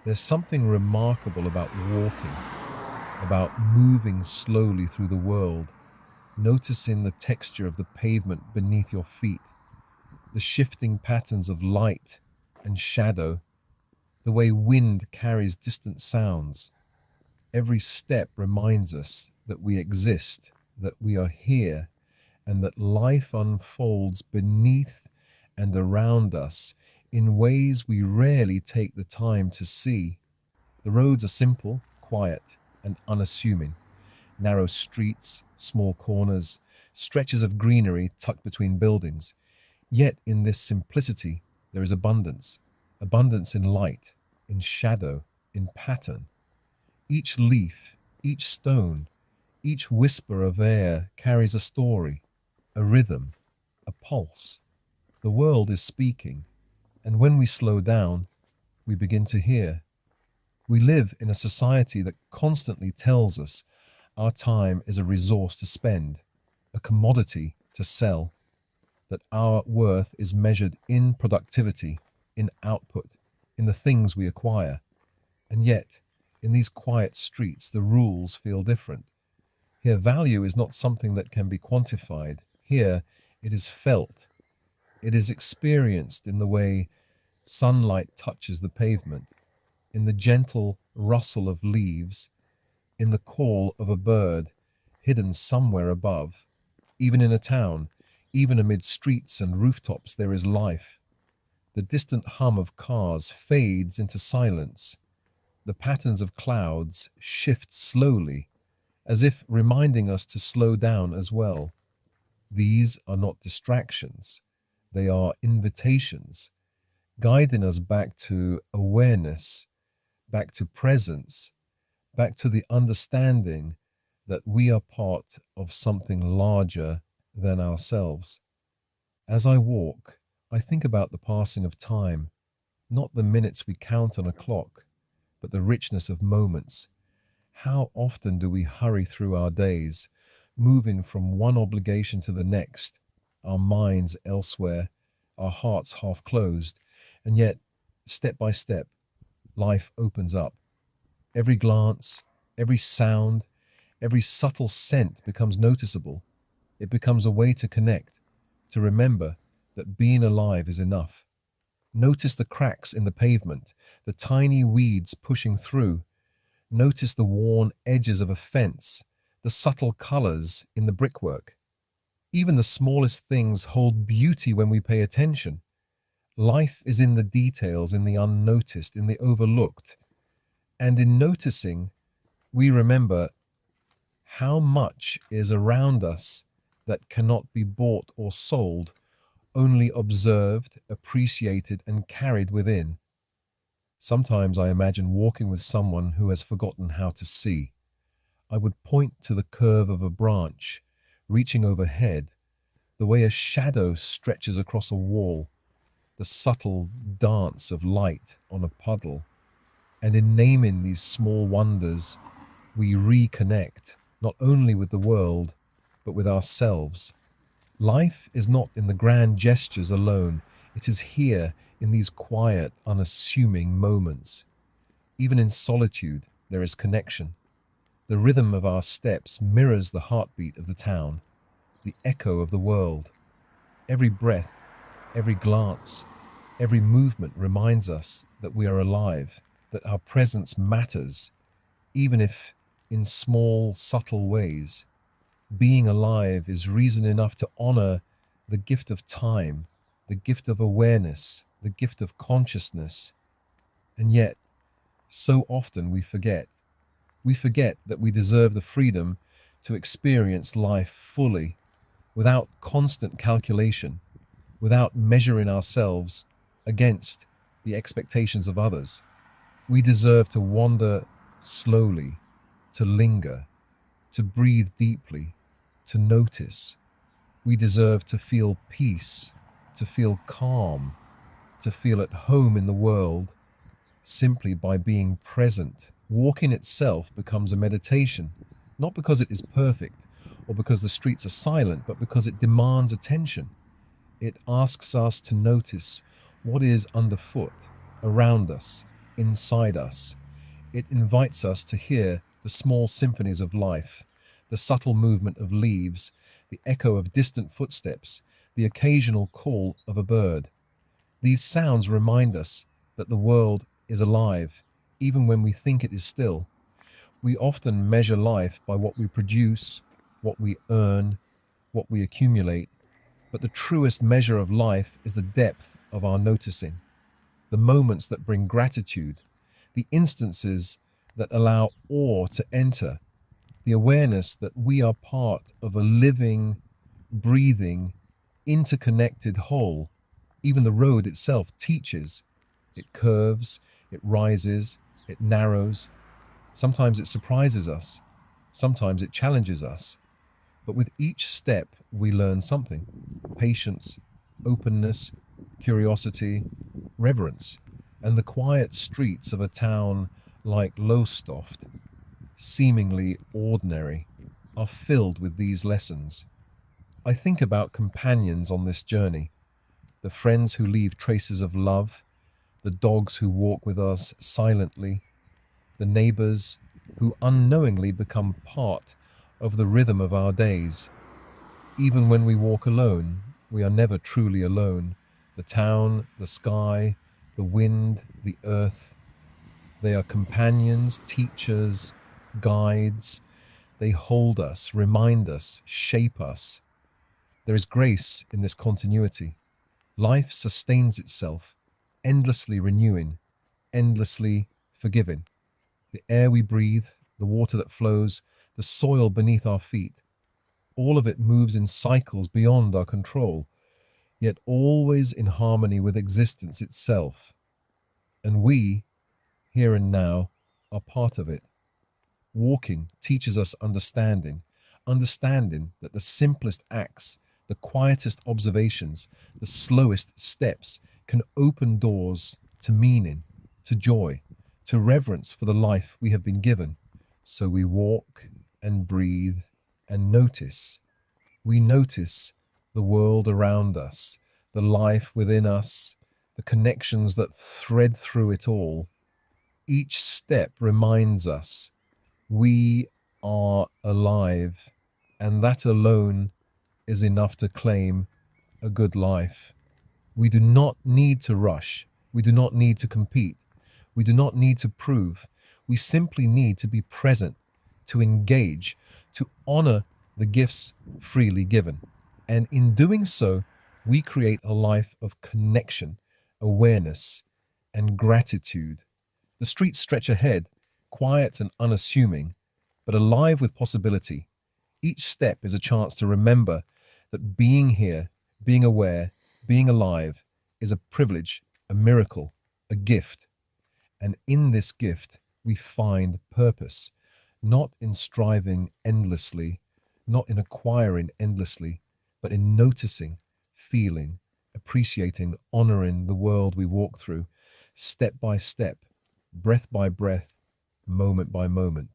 There's something remarkable about walking, about moving slowly through the world, noticing the texture of the pavement beneath your feet, the shifting patterns of light and shadow, the way wind carries distant sounds. Every step reminds us that we exist, that we are here, and that life unfolds beneath and around us in ways we rarely take the time to see. The roads are simple, quiet, and unassuming. Narrow streets, small corners, stretches of greenery tucked between buildings. Yet in this simplicity, there is abundance. Abundance in light, in shadow, in pattern. Each leaf, each stone, each whisper of air carries a story, a rhythm, a pulse. The world is speaking, and when we slow down, we begin to hear. We live in a society that constantly tells us our time is a resource to spend, a commodity to sell, that our worth is measured in productivity, in output, in the things we acquire. And yet, in these quiet streets, the rules feel different. Here, value is not something that can be quantified. Here, it is felt. It is experienced in the way sunlight touches the pavement, in the gentle rustle of leaves, in the call of a bird hidden somewhere above. Even in a town, even amid streets and rooftops, there is life. The distant hum of cars fades into silence. The patterns of clouds shift slowly, as if reminding us to slow down as well. These are not distractions. They are invitations, guiding us back to awareness, back to presence, back to the understanding that we are part of something larger than ourselves. As I walk, I think about the passing of time, not the minutes we count on a clock, but the richness of moments. How often do we hurry through our days, moving from one obligation to the next, our minds elsewhere, our hearts half closed, and yet, step by step, life opens up. Every glance, every sound, every subtle scent becomes noticeable. It becomes a way to connect, to remember that being alive is enough. Notice the cracks in the pavement, the tiny weeds pushing through. Notice the worn edges of a fence, the subtle colors in the brickwork. Even the smallest things hold beauty when we pay attention. Life is in the details, in the unnoticed, in the overlooked. And in noticing, we remember how much is around us that cannot be bought or sold, only observed, appreciated, and carried within. Sometimes I imagine walking with someone who has forgotten how to see. I would point to the curve of a branch, reaching overhead, the way a shadow stretches across a wall, the subtle dance of light on a puddle. And in naming these small wonders, we reconnect, not only with the world, but with ourselves. Life is not in the grand gestures alone. It is here in these quiet, unassuming moments. Even in solitude, there is connection. The rhythm of our steps mirrors the heartbeat of the town, the echo of the world. Every breath, every glance, every movement reminds us that we are alive, that our presence matters, even if in small, subtle ways. Being alive is reason enough to honor the gift of time, the gift of awareness, the gift of consciousness. And yet, so often we forget. We forget that we deserve the freedom to experience life fully, without constant calculation, without measuring ourselves against the expectations of others. We deserve to wander slowly, to linger, to breathe deeply, to notice. We deserve to feel peace, to feel calm, to feel at home in the world, simply by being present. Walking itself becomes a meditation, not because it is perfect or because the streets are silent, but because it demands attention. It asks us to notice what is underfoot, around us, inside us. It invites us to hear the small symphonies of life, the subtle movement of leaves, the echo of distant footsteps, the occasional call of a bird. These sounds remind us that the world is alive, even when we think it is still. We often measure life by what we produce, what we earn, what we accumulate, but the truest measure of life is the depth of our noticing, the moments that bring gratitude, the instances that allow awe to enter, the awareness that we are part of a living, breathing, interconnected whole. Even the road itself teaches. It curves, it rises, it narrows. Sometimes it surprises us. Sometimes it challenges us. But with each step, we learn something: patience, openness, curiosity, reverence. And the quiet streets of a town like Lowestoft, seemingly ordinary, are filled with these lessons. I think about companions on this journey, the friends who leave traces of love, the dogs who walk with us silently, the neighbors who unknowingly become part of the rhythm of our days. Even when we walk alone, we are never truly alone. The town, the sky, the wind, the earth, they are companions, teachers, guides. They hold us, remind us, shape us. There is grace in this continuity. Life sustains itself, endlessly renewing, endlessly forgiving. The air we breathe, the water that flows, the soil beneath our feet, all of it moves in cycles beyond our control, yet always in harmony with existence itself. And we, here and now, are part of it. Walking teaches us understanding, understanding that the simplest acts, the quietest observations, the slowest steps can open doors to meaning, to joy, to reverence for the life we have been given. So we walk and breathe and notice. We notice the world around us, the life within us, the connections that thread through it all. Each step reminds us we are alive, and that alone is enough to claim a good life. We do not need to rush. We do not need to compete. We do not need to prove. We simply need to be present, to engage, to honor the gifts freely given. And in doing so, we create a life of connection, awareness, and gratitude. The streets stretch ahead, quiet and unassuming, but alive with possibility. Each step is a chance to remember that being here, being aware, being alive is a privilege, a miracle, a gift. And in this gift, we find purpose, not in striving endlessly, not in acquiring endlessly, but in noticing, feeling, appreciating, honoring the world we walk through, step by step, breath by breath, moment by moment.